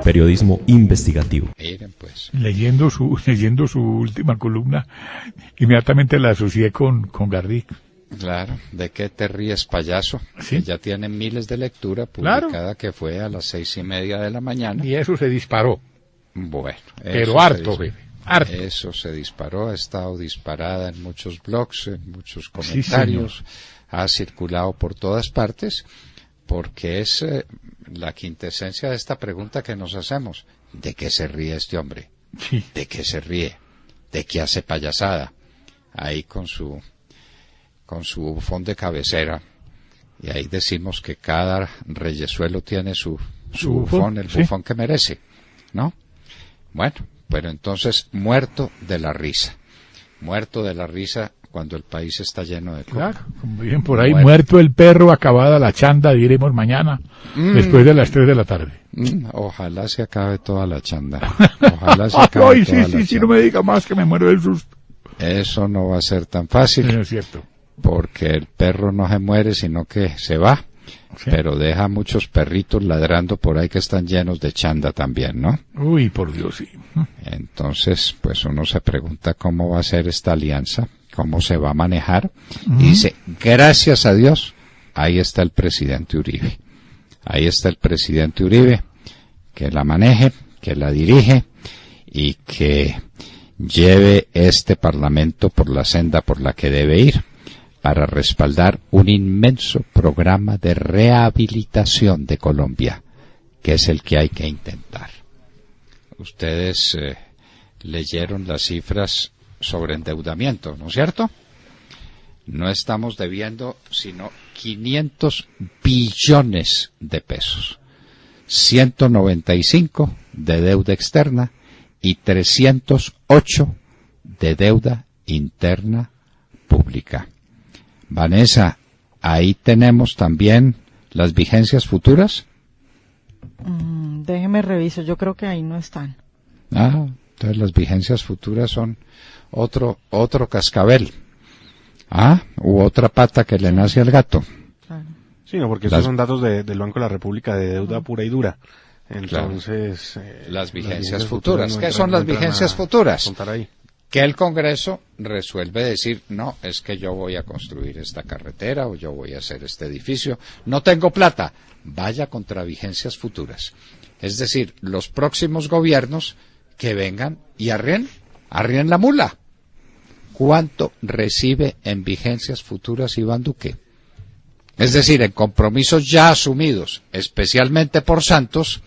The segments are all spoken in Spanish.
periodismo investigativo. Miren, pues. Leyendo su última columna, inmediatamente la asocié con Garrick. Claro, ¿de qué te ríes, payaso? ¿Sí? Que ya tiene miles de lectura Claro. publicada, que fue a las 6:30 de la mañana. Y eso se disparó. Bueno. Pero harto, jefe, harto. Eso se disparó, ha estado disparada en muchos blogs, en muchos comentarios, Sí, ha circulado por todas partes, porque es la quintesencia de esta pregunta que nos hacemos. ¿De qué se ríe este hombre? Sí. ¿De qué se ríe? ¿De qué hace payasada? Ahí con su bufón de cabecera. Y ahí decimos que cada reyesuelo tiene su bufón, el bufón que merece, ¿no? Bueno, pero entonces muerto de la risa cuando el país está lleno de coca. Claro, como dicen por ahí, muerto el perro, acabada la chanda, diremos mañana, después de las 3 de la tarde. Ojalá se acabe toda la chanda. Ojalá se acabe Ay, toda la chanda. sí, no me diga más que me muero del susto. Eso no va a ser tan fácil. No es cierto. Porque el perro no se muere, sino que se va. Sí. Pero deja muchos perritos ladrando por ahí que están llenos de chanda también, ¿no? Uy, por Dios, sí. Entonces, pues uno se pregunta cómo va a ser esta alianza, cómo se va a manejar. Y dice, gracias a Dios, ahí está el presidente Uribe. Ahí está el presidente Uribe, que la maneje, que la dirige y que lleve este parlamento por la senda por la que debe ir, para respaldar un inmenso programa de rehabilitación de Colombia, que es el que hay que intentar. Ustedes leyeron las cifras sobre endeudamiento, ¿no es cierto? No estamos debiendo sino 500 billones de pesos, 195 de deuda externa y 308 de deuda interna pública. Vanessa, ahí tenemos también las vigencias futuras. Déjeme reviso, yo creo que ahí no están. Entonces las vigencias futuras son otro cascabel. U otra pata que le nace al gato. Claro. Sí, no, porque esos son datos del Banco de la República de deuda pura y dura. Entonces, claro. Las vigencias futuras. No ¿qué son las vigencias futuras? Ahí. Que el Congreso resuelve decir, no, es que yo voy a construir esta carretera o yo voy a hacer este edificio, no tengo plata, vaya contra vigencias futuras. Es decir, los próximos gobiernos que vengan y arríen la mula. ¿Cuánto recibe en vigencias futuras Iván Duque? Es decir, en compromisos ya asumidos, especialmente por Santos,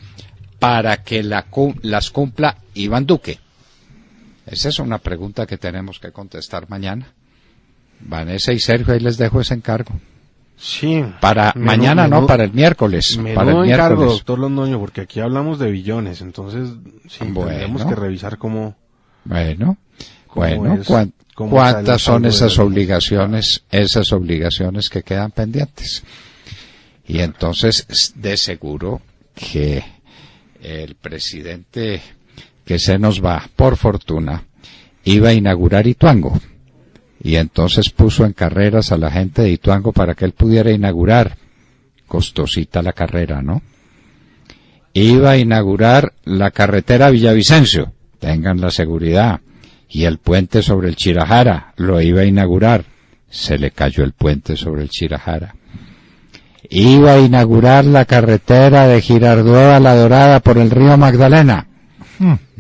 para que las cumpla Iván Duque. Esa es una pregunta que tenemos que contestar mañana. Vanessa y Sergio, ahí les dejo ese encargo. Sí. Para mañana, no, para el miércoles. Para el encargo, doctor Londoño, porque aquí hablamos de billones, entonces sí, tendremos que revisar cómo... ¿Cuántas son esas obligaciones que quedan pendientes? Y entonces, de seguro que el presidente que se nos va, por fortuna, iba a inaugurar Ituango. Y entonces puso en carreras a la gente de Ituango para que él pudiera inaugurar. Costosita la carrera, ¿no? Iba a inaugurar la carretera Villavicencio, tengan la seguridad. Y el puente sobre el Chirajara, lo iba a inaugurar. Se le cayó el puente sobre el Chirajara. Iba a inaugurar la carretera de Girardot a La Dorada por el río Magdalena.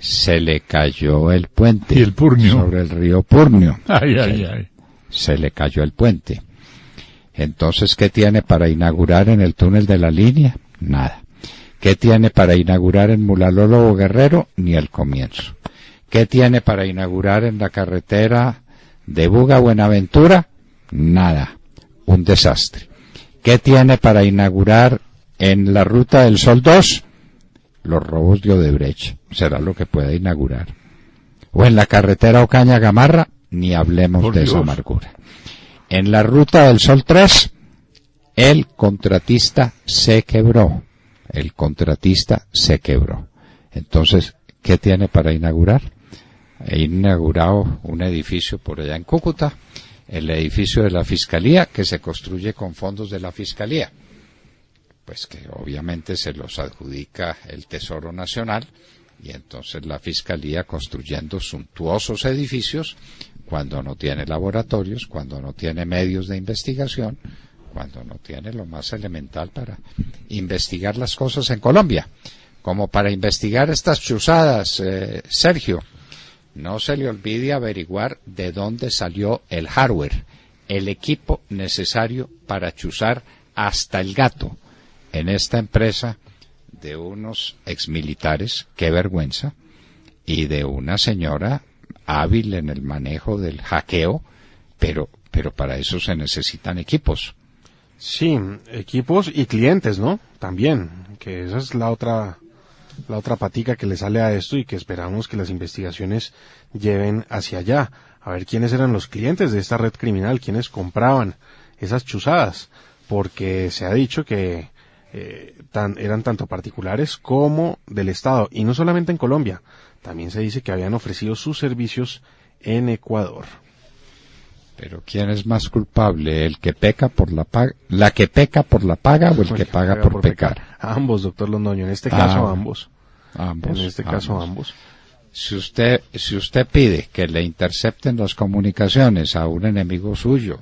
Se le cayó el puente. ¿Y el Purnio? Sobre el río Purnio. Ay. Se le cayó el puente. Entonces, ¿qué tiene para inaugurar en el túnel de la línea? Nada. ¿Qué tiene para inaugurar en Mulalólogo Guerrero? Ni el comienzo. ¿Qué tiene para inaugurar en la carretera de Buga a Buenaventura? Nada. Un desastre. ¿Qué tiene para inaugurar en la Ruta del Sol 2? Los robos de Odebrecht. Será lo que pueda inaugurar. O en la carretera Ocaña-Gamarra, ni hablemos de esa amargura. En la Ruta del Sol 3, el contratista se quebró. Entonces, ¿qué tiene para inaugurar? He inaugurado un edificio por allá en Cúcuta, el edificio de la Fiscalía, que se construye con fondos de la Fiscalía. pues que obviamente se los adjudica el Tesoro Nacional, y entonces la Fiscalía construyendo suntuosos edificios cuando no tiene laboratorios, cuando no tiene medios de investigación, cuando no tiene lo más elemental para investigar las cosas en Colombia. Como para investigar estas chuzadas, Sergio, no se le olvide averiguar de dónde salió el hardware, el equipo necesario para chuzar hasta el gato en esta empresa de unos exmilitares, qué vergüenza, y de una señora hábil en el manejo del hackeo, pero para eso se necesitan equipos. Sí, equipos y clientes, ¿no? También, que esa es la otra patica que le sale a esto y que esperamos que las investigaciones lleven hacia allá. A ver quiénes eran los clientes de esta red criminal, quiénes compraban esas chuzadas, porque se ha dicho que eran tanto particulares como del Estado, y no solamente en Colombia, también se dice que habían ofrecido sus servicios en Ecuador. Pero ¿quién es más culpable? ¿El que peca por la paga, la que peca por la paga o el que paga por pecar? Ambos, doctor Londoño, en este caso ambos. En este caso ambos. Si usted pide que le intercepten las comunicaciones a un enemigo suyo,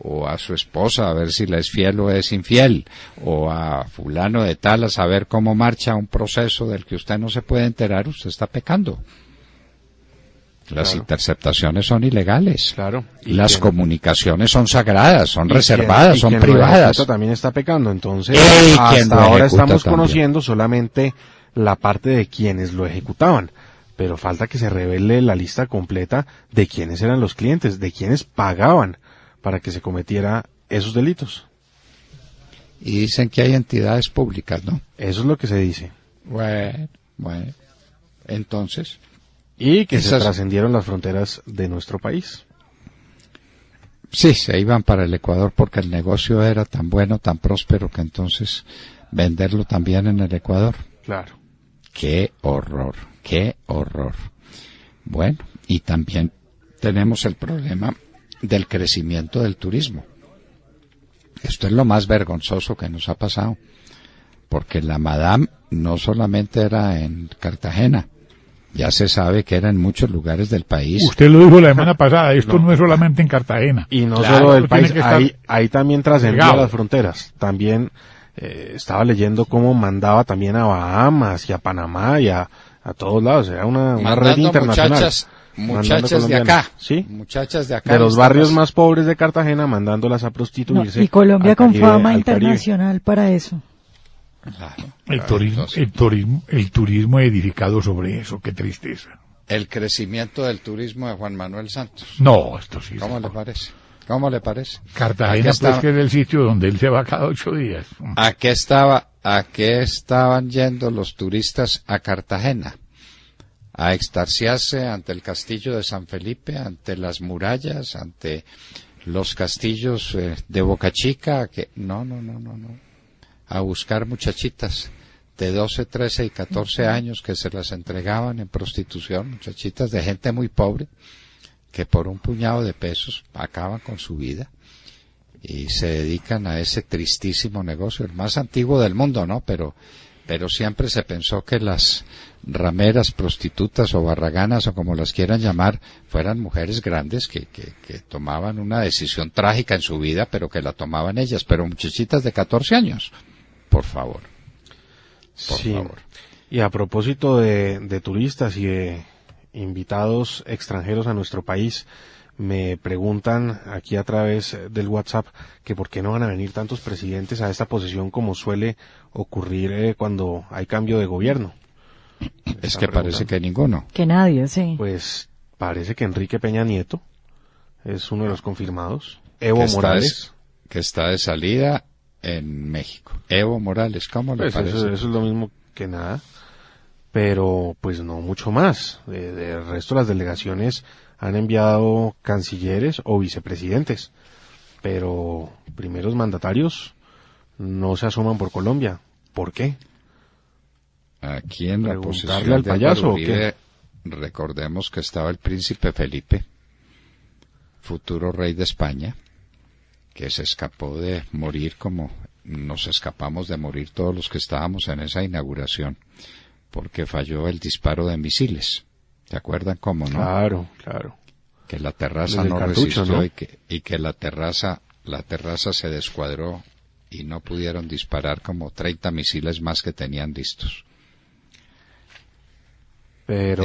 o a su esposa a ver si le es fiel o es infiel, o a fulano de tal a saber cómo marcha un proceso del que usted no se puede enterar, usted está pecando. Las interceptaciones son ilegales. Claro. Y las comunicaciones son sagradas, son reservadas, son privadas. Esto también está pecando. Entonces, hasta ahora estamos conociendo solamente la parte de quienes lo ejecutaban. Pero falta que se revele la lista completa de quiénes eran los clientes, de quienes pagaban para que se cometiera esos delitos. Y dicen que hay entidades públicas, ¿no? Eso es lo que se dice. Bueno. Entonces. Y que se trascendieron las fronteras de nuestro país. Sí, se iban para el Ecuador porque el negocio era tan bueno, tan próspero, que entonces venderlo también en el Ecuador. Claro. Qué horror, qué horror. Bueno, y también tenemos el problema del crecimiento del turismo. Esto es lo más vergonzoso que nos ha pasado, porque la Madame no solamente era en Cartagena, ya se sabe que era en muchos lugares del país. Usted lo dijo la semana pasada, esto no es solamente en Cartagena. Y no solo del país, ahí también trascendió las fronteras. También estaba leyendo cómo mandaba también a Bahamas y a Panamá y a todos lados. Era una red internacional. Muchachas de acá, ¿sí? Muchachas de acá. De los barrios más pobres de Cartagena, mandándolas a prostituirse. No, y Colombia con fama internacional para eso. Claro. El turismo edificado sobre eso, qué tristeza. El crecimiento del turismo de Juan Manuel Santos. No, esto sí. ¿Cómo le parece? Cartagena, pues, que es el sitio donde él se va cada 8 días. ¿A qué estaban yendo los turistas a Cartagena? A extasiarse ante el castillo de San Felipe, ante las murallas, ante los castillos de Boca Chica. No. A buscar muchachitas de 12, 13 y 14 años que se las entregaban en prostitución, muchachitas de gente muy pobre, que por un puñado de pesos acaban con su vida y se dedican a ese tristísimo negocio, el más antiguo del mundo, ¿no? Pero siempre se pensó que las rameras, prostitutas o barraganas o como las quieran llamar, fueran mujeres grandes que tomaban una decisión trágica en su vida, pero que la tomaban ellas, pero muchachitas de 14 años. Por favor. Por favor. Y a propósito de turistas y de invitados extranjeros a nuestro país, me preguntan aquí a través del WhatsApp que por qué no van a venir tantos presidentes a esta posesión como suele ocurrir cuando hay cambio de gobierno. Es que parece que ninguno. Que nadie, sí. Pues parece que Enrique Peña Nieto es uno de los confirmados. Evo Morales. Que está de salida en México. Evo Morales, ¿cómo le parece? Eso es lo mismo que nada, pero pues no mucho más. Del resto las delegaciones han enviado cancilleres o vicepresidentes, pero primeros mandatarios no se asoman por Colombia. ¿Por qué? Aquí en la posesión al payaso, Uribe, recordemos que estaba el príncipe Felipe, futuro rey de España, que se escapó de morir como nos escapamos de morir todos los que estábamos en esa inauguración, porque falló el disparo de misiles. ¿Se acuerdan cómo, no? Claro, claro. Que la terraza no resistió, ¿no? Y que la terraza se descuadró y no pudieron disparar como 30 misiles más que tenían listos. Pero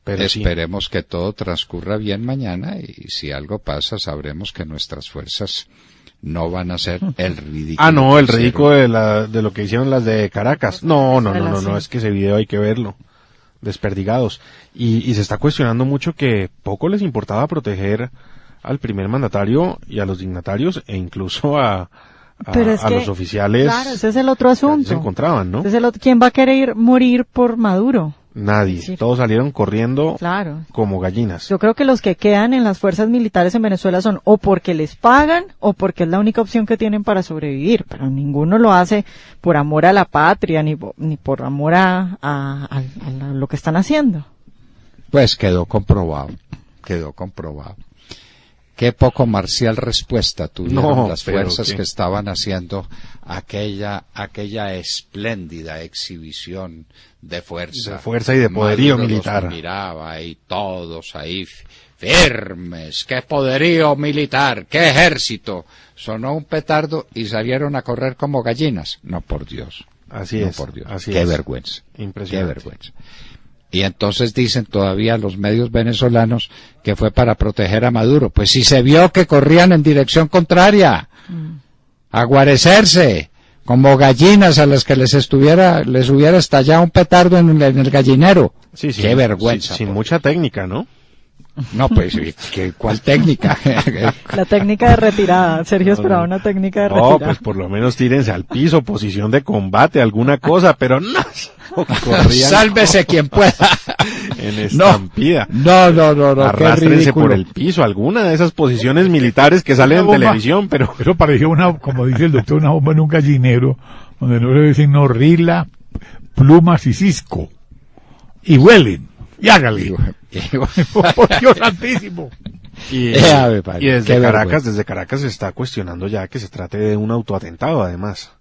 esperemos que todo transcurra bien mañana, y si algo pasa sabremos que nuestras fuerzas no van a hacer el ridículo. No, el ridículo de lo que hicieron las de Caracas. No, es que ese video hay que verlo. Desperdigados. Y se está cuestionando mucho que poco les importaba proteger al primer mandatario y a los dignatarios, e incluso a los oficiales. Claro, ese es el otro asunto. Se encontraban, ¿no? ¿Quién va a querer morir por Maduro? Nadie. Sí. Todos salieron corriendo, claro, como gallinas. Yo creo que los que quedan en las fuerzas militares en Venezuela son o porque les pagan o porque es la única opción que tienen para sobrevivir, pero ninguno lo hace por amor a la patria ni por amor a lo que están haciendo. Pues quedó comprobado. Qué poco marcial respuesta tuvieron las fuerzas que estaban haciendo aquella espléndida exhibición de fuerza. De fuerza y de poderío militar. Miraba y todos ahí firmes. ¡Qué poderío militar! ¡Qué ejército! Sonó un petardo y salieron a correr como gallinas. No, por Dios. Así es. Por Dios. Así Qué es. vergüenza. Impresionante. Qué vergüenza. Y entonces dicen todavía los medios venezolanos que fue para proteger a Maduro. Pues si se vio que corrían en dirección contraria, a guarecerse, como gallinas a las que les hubiera estallado un petardo en el gallinero. Sí, qué vergüenza. Sin mucha técnica, ¿no? No, pues, ¿cuál técnica? La técnica de retirada. Sergio esperaba una técnica de retirada. No, pues por lo menos tírense al piso, posición de combate, alguna cosa, pero no. Sálvese quien pueda. En estampida. No. Arrástrense por el piso, alguna de esas posiciones militares que salen en televisión, pero... Eso pareció como dice el doctor, una bomba en un gallinero, donde no se dicen no rila, plumas y cisco. Y huelen. Y hágale. Por Dios santísimo. Y desde Caracas se está cuestionando ya que se trate de un autoatentado, además.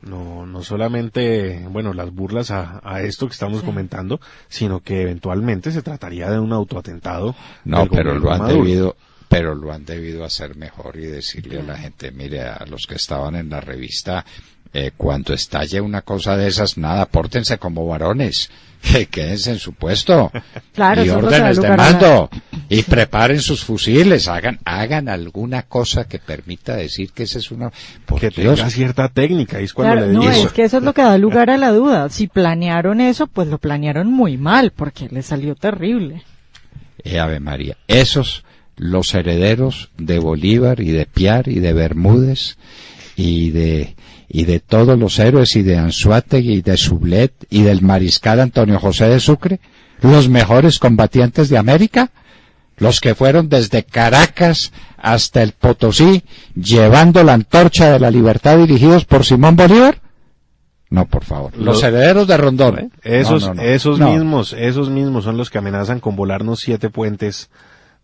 No solamente, las burlas a esto que estamos comentando, sino que eventualmente se trataría de un autoatentado. No, pero lo han debido hacer mejor y decirle a la gente, mire, a los que estaban en la revista, cuando estalle una cosa de esas, nada, pórtense como varones, quédense en su puesto, claro, y órdenes de mando, y preparen sus fusiles, hagan alguna cosa que permita decir que esa es una... que tenga cierta técnica, es cuando claro, es que eso es lo que da lugar a la duda. Si planearon eso, pues lo planearon muy mal, porque les salió terrible. Ave María, los herederos de Bolívar y de Piar y de Bermúdez y de todos los héroes y de Anzoátegui y de Sublet y del mariscal Antonio José de Sucre, los mejores combatientes de América, los que fueron desde Caracas hasta el Potosí llevando la antorcha de la libertad dirigidos por Simón Bolívar. No, por favor. Los herederos de Rondón. Esos mismos son los que amenazan con volarnos 7 puentes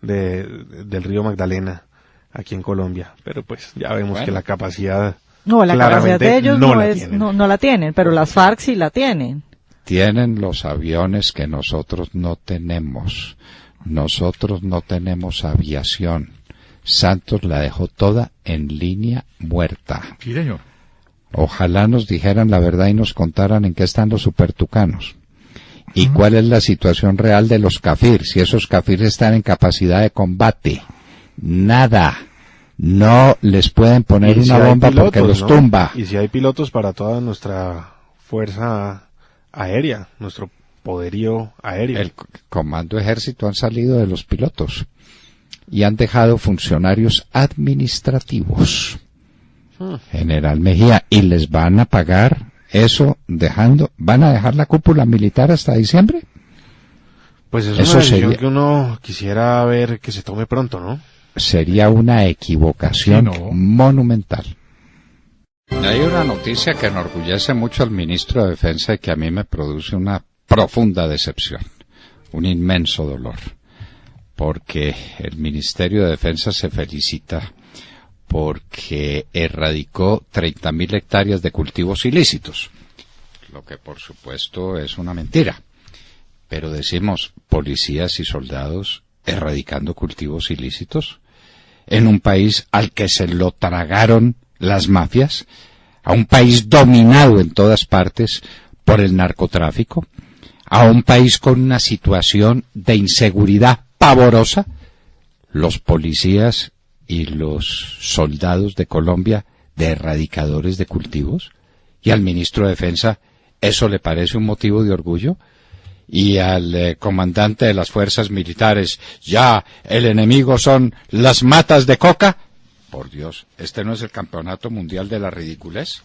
del río Magdalena aquí en Colombia. Pero pues ya vemos que la capacidad... No, la capacidad de ellos no la tienen, pero las FARC sí la tienen. Tienen los aviones que nosotros no tenemos. Nosotros no tenemos aviación. Santos la dejó toda en línea muerta. Sí, señor. Ojalá nos dijeran la verdad y nos contaran en qué están los supertucanos. Y cuál es la situación real de los Cafir, si esos Cafir están en capacidad de combate. Nada. No les pueden poner una bomba porque los tumba. Y si hay pilotos para toda nuestra fuerza aérea, nuestro poderío aéreo. El Comando Ejército han salido de los pilotos y han dejado funcionarios administrativos. General Mejía, y les van a pagar eso van a dejar la cúpula militar hasta diciembre. Pues es una decisión que uno quisiera ver que se tome pronto, ¿no? Sería una equivocación monumental. Hay una noticia que enorgullece mucho al ministro de Defensa y que a mí me produce una profunda decepción, un inmenso dolor, porque el Ministerio de Defensa se felicita porque erradicó 30.000 hectáreas de cultivos ilícitos, lo que por supuesto es una mentira. Pero decimos, policías y soldados erradicando cultivos ilícitos en un país al que se lo tragaron las mafias, a un país dominado en todas partes por el narcotráfico, a un país con una situación de inseguridad pavorosa. Los policías y los soldados de Colombia de erradicadores de cultivos, y al ministro de Defensa eso le parece un motivo de orgullo, y al comandante de las fuerzas militares, ya el enemigo son las matas de coca. Por Dios, ¿este no es el campeonato mundial de la ridiculez?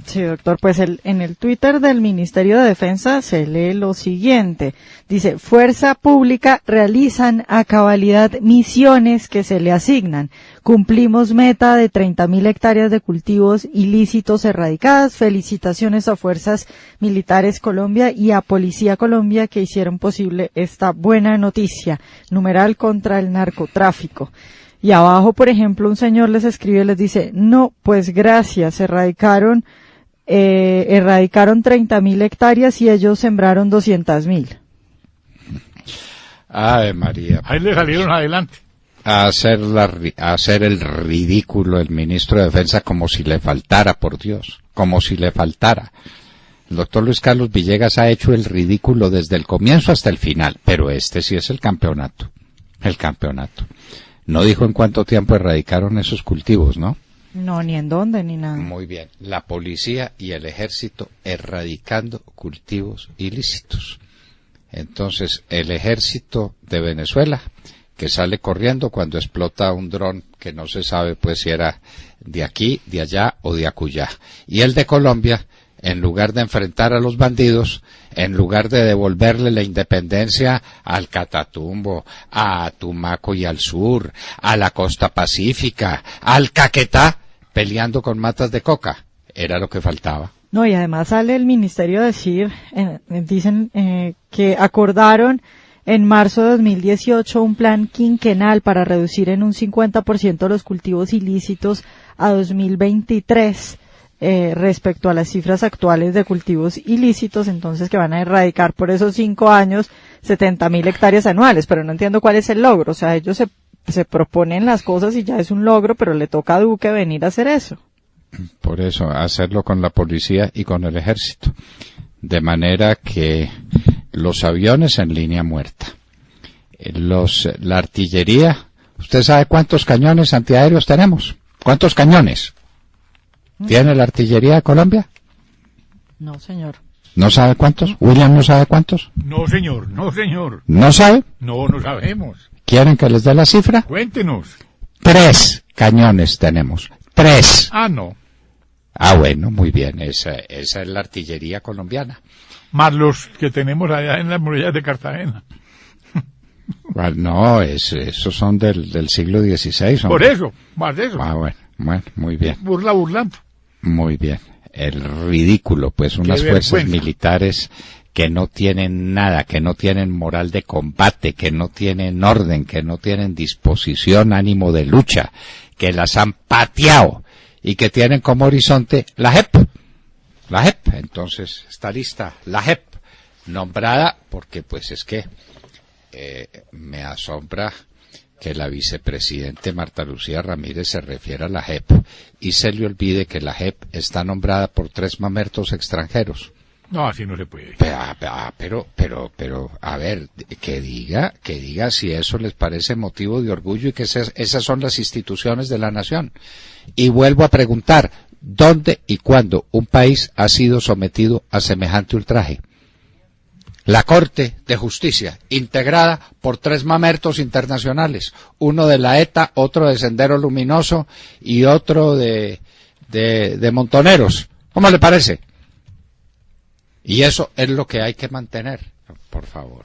Sí, doctor, pues en el Twitter del Ministerio de Defensa se lee lo siguiente. Dice, Fuerza Pública realizan a cabalidad misiones que se le asignan. Cumplimos meta de 30.000 hectáreas de cultivos ilícitos erradicadas. Felicitaciones a Fuerzas Militares Colombia y a Policía Colombia que hicieron posible esta buena noticia. Numeral contra el narcotráfico. Y abajo, por ejemplo, un señor les escribe y les dice, no, pues gracias, erradicaron 30.000 hectáreas y ellos sembraron 200.000. Ave María. Ahí le salieron adelante. A hacer el ridículo el ministro de Defensa como si le faltara, por Dios, como si le faltara. El doctor Luis Carlos Villegas ha hecho el ridículo desde el comienzo hasta el final, pero este sí es el campeonato. No dijo en cuánto tiempo erradicaron esos cultivos, ¿no? No, ni en dónde, ni nada. Muy bien. La policía y el ejército erradicando cultivos ilícitos. Entonces, el ejército de Venezuela, que sale corriendo cuando explota un dron que no se sabe pues si era de aquí, de allá o de acullá. Y el de Colombia, en lugar de enfrentar a los bandidos, en lugar de devolverle la independencia al Catatumbo, a Tumaco y al sur, a la costa pacífica, al Caquetá, peleando con matas de coca. Era lo que faltaba. No, y además sale el ministerio a decir, dicen que acordaron en marzo de 2018 un plan quinquenal para reducir en un 50% los cultivos ilícitos a 2023. Respecto a las cifras actuales de cultivos ilícitos, entonces que van a erradicar por esos 5 años 70.000 hectáreas anuales, pero no entiendo cuál es el logro. O sea, ellos se proponen las cosas y ya es un logro, pero le toca a Duque venir a hacer eso. Por eso, hacerlo con la policía y con el ejército. De manera que los aviones en línea muerta, la artillería, ¿usted sabe cuántos cañones antiaéreos tenemos? ¿Cuántos cañones tiene la artillería de Colombia? No, señor. ¿No sabe cuántos? ¿William no sabe cuántos? No, señor. ¿No sabe? No sabemos. ¿Quieren que les dé la cifra? Cuéntenos. 3 cañones tenemos. 3. No. Bueno, muy bien. Esa es la artillería colombiana. Más los que tenemos allá en las murallas de Cartagena. No, esos son del siglo XVI. Por eso, más de eso. Bueno, muy bien. Burlando. Muy bien. El ridículo, pues unas fuerzas militares que no tienen nada, que no tienen moral de combate, que no tienen orden, que no tienen disposición, ánimo de lucha, que las han pateado y que tienen como horizonte la JEP. La JEP, entonces está lista la JEP, nombrada porque pues es que me asombra que la vicepresidente Marta Lucía Ramírez se refiere a la JEP y se le olvide que la JEP está nombrada por 3 mamertos extranjeros. No, así no se puede. Pero, a ver, que diga si eso les parece motivo de orgullo y que esas son las instituciones de la nación. Y vuelvo a preguntar, ¿dónde y cuándo un país ha sido sometido a semejante ultraje? La Corte de Justicia, integrada por 3 mamertos internacionales, uno de la ETA, otro de Sendero Luminoso y otro de Montoneros. ¿Cómo le parece? Y eso es lo que hay que mantener. Por favor.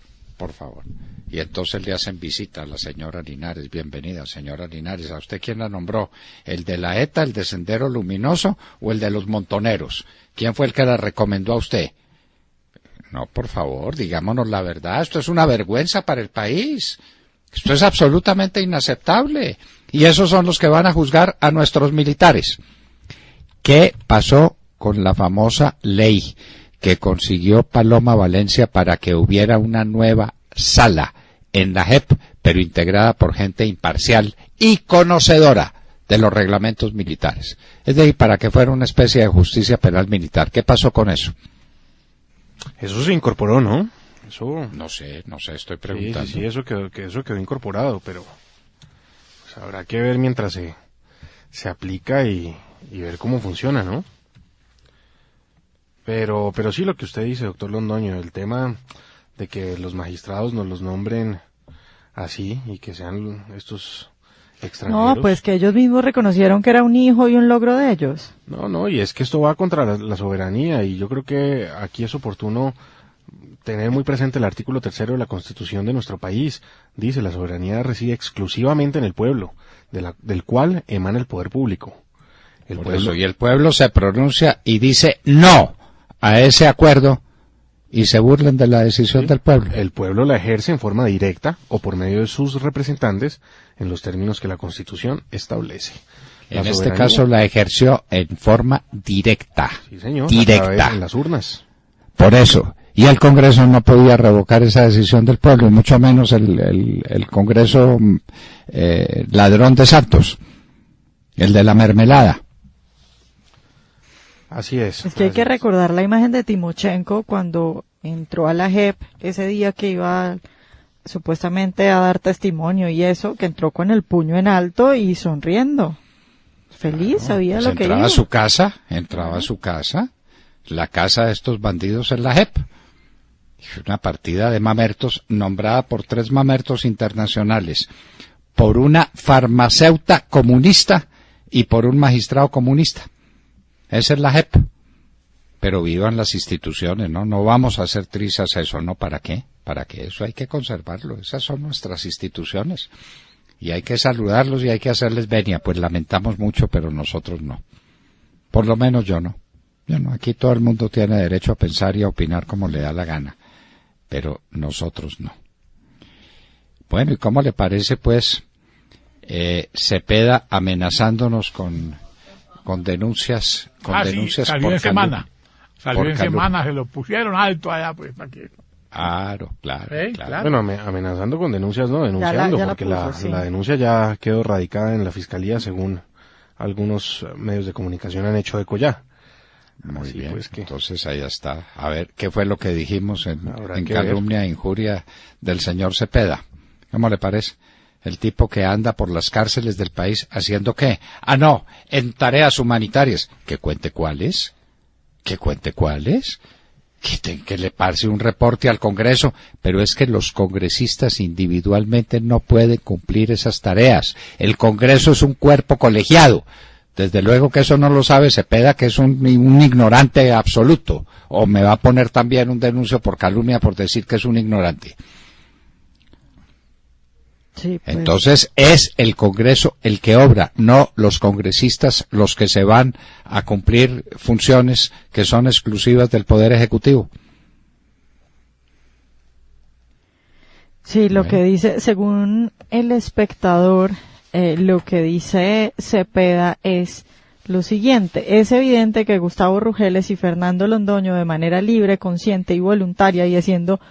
Y entonces le hacen visita a la señora Linares. Bienvenida, señora Linares. ¿A usted quién la nombró? ¿El de la ETA, el de Sendero Luminoso o el de los Montoneros? ¿Quién fue el que la recomendó a usted? No, por favor, digámonos la verdad. Esto es una vergüenza para el país. Esto es absolutamente inaceptable. Y esos son los que van a juzgar a nuestros militares. ¿Qué pasó con la famosa ley que consiguió Paloma Valencia para que hubiera una nueva sala en la JEP, pero integrada por gente imparcial y conocedora de los reglamentos militares? Es decir, para que fuera una especie de justicia penal militar. ¿Qué pasó con eso? Eso se incorporó, ¿no? Eso... No sé, estoy preguntando. Sí, eso quedó incorporado, pero pues, habrá que ver mientras se aplica y ver cómo funciona, ¿no? Pero sí, lo que usted dice, doctor Londoño, el tema de que los magistrados nos los nombren así y que sean estos extranjeros. No, pues que ellos mismos reconocieron que era un hijo y un logro de ellos. No, y es que esto va contra la soberanía, y yo creo que aquí es oportuno tener muy presente el artículo 3 de la Constitución de nuestro país. Dice: la soberanía reside exclusivamente en el pueblo, del cual emana el poder público. Y el pueblo se pronuncia y dice no a ese acuerdo, y se burlan de la decisión del pueblo. El pueblo la ejerce en forma directa o por medio de sus representantes en los términos que la Constitución establece. En este caso la ejerció en forma directa. Sí, señor. Directa. En las urnas. Por eso. Y el Congreso no podía revocar esa decisión del pueblo, y mucho menos el Congreso ladrón de Santos, el de la mermelada. Así es. Es que hay que recordar la imagen de Timochenko cuando entró a la JEP ese día que iba supuestamente a dar testimonio y eso, que entró con el puño en alto y sonriendo. Feliz, claro, sabía pues lo que iba. Entraba a su casa, la casa de estos bandidos en la JEP. Una partida de mamertos nombrada por 3 mamertos internacionales, por una farmacéutica comunista y por un magistrado comunista. Esa es la JEP. Pero vivan las instituciones, ¿no? No vamos a hacer trizas a eso, ¿no? ¿Para qué? ¿Para qué? Eso hay que conservarlo. Esas son nuestras instituciones. Y hay que saludarlos y hay que hacerles venia. Pues lamentamos mucho, pero nosotros no. Por lo menos yo no. Yo no. Aquí todo el mundo tiene derecho a pensar y a opinar como le da la gana. Pero nosotros no. Bueno, ¿y cómo le parece, pues, Cepeda amenazándonos con denuncias, denuncias salió por en semana. Salió en calumnia. semana, se lo pusieron alto allá, pues, para que... Claro. Claro. Bueno, amenazando con denuncias, no denunciando, ya porque la puso, sí. la denuncia ya quedó radicada en la fiscalía, según algunos medios de comunicación han hecho eco ya. Muy Así bien, pues que... entonces ahí está. A ver, ¿qué fue lo que dijimos en que calumnia e injuria del señor Cepeda? ¿Cómo le parece? El tipo que anda por las cárceles del país haciendo ¿qué? No, en tareas humanitarias. ¿Que cuente cuáles? Que le pase un reporte al Congreso, pero es que los congresistas individualmente no pueden cumplir esas tareas. El Congreso es un cuerpo colegiado. Desde luego que eso no lo sabe Cepeda, que es un ignorante absoluto. O me va a poner también un denuncio por calumnia por decir que es un ignorante. Sí, pues. Entonces es el Congreso el que obra, no los congresistas los que se van a cumplir funciones que son exclusivas del Poder Ejecutivo. Sí, lo que dice, según El Espectador, lo que dice Cepeda es lo siguiente: es evidente que Gustavo Rugeles y Fernando Londoño, de manera libre, consciente y voluntaria, y haciendo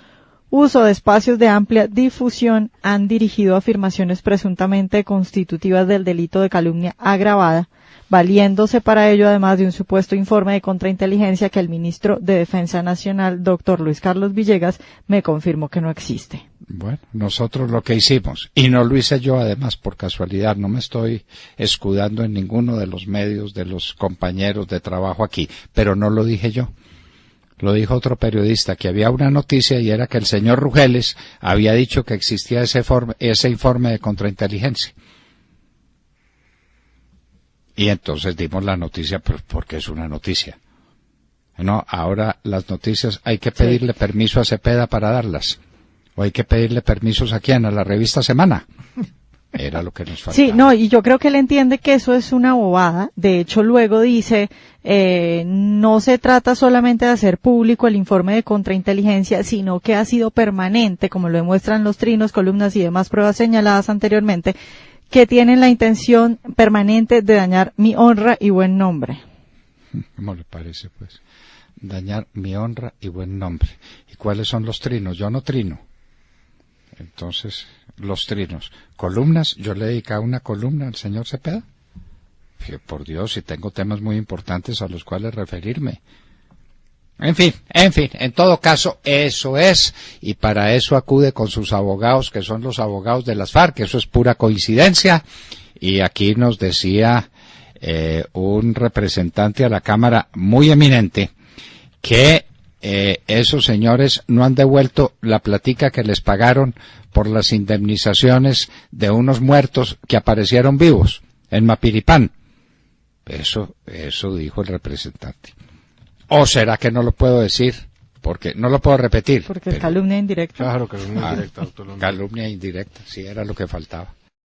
uso de espacios de amplia difusión, han dirigido afirmaciones presuntamente constitutivas del delito de calumnia agravada, valiéndose para ello además de un supuesto informe de contrainteligencia que el ministro de Defensa Nacional, doctor Luis Carlos Villegas, me confirmó que no existe. Bueno, nosotros lo que hicimos, y no lo hice yo además por casualidad, no me estoy escudando en ninguno de los medios de los compañeros de trabajo aquí, pero no lo dije yo. Lo dijo otro periodista, que había una noticia y era que el señor Rugeles había dicho que existía ese informe de contrainteligencia. Y entonces dimos la noticia, pues porque es una noticia. No, ahora las noticias hay que pedirle permiso a Cepeda para darlas. O hay que pedirle permisos a quién, a la revista Semana. Era lo que nos faltaba. Sí, no, y yo creo que él entiende que eso es una bobada. De hecho, luego dice, no se trata solamente de hacer público el informe de contrainteligencia, sino que ha sido permanente, como lo demuestran los trinos, columnas y demás pruebas señaladas anteriormente, que tienen la intención permanente de dañar mi honra y buen nombre. ¿Cómo le parece, pues? Dañar mi honra y buen nombre. ¿Y cuáles son los trinos? Yo no trino. Entonces, los trinos. Columnas, yo le dedicaba una columna al señor Cepeda. Por Dios, si tengo temas muy importantes a los cuales referirme. En fin, en todo caso, eso es, y para eso acude con sus abogados, que son los abogados de las FARC, eso es pura coincidencia, y aquí nos decía un representante a la Cámara muy eminente, que esos señores no han devuelto la platica que les pagaron por las indemnizaciones de unos muertos que aparecieron vivos en Mapiripán. Eso dijo el representante. ¿O será que no lo puedo decir? Porque no lo puedo repetir. Porque es calumnia indirecta. Claro, calumnia indirecta, doctor Londoño. Calumnia indirecta, sí, era lo que faltaba.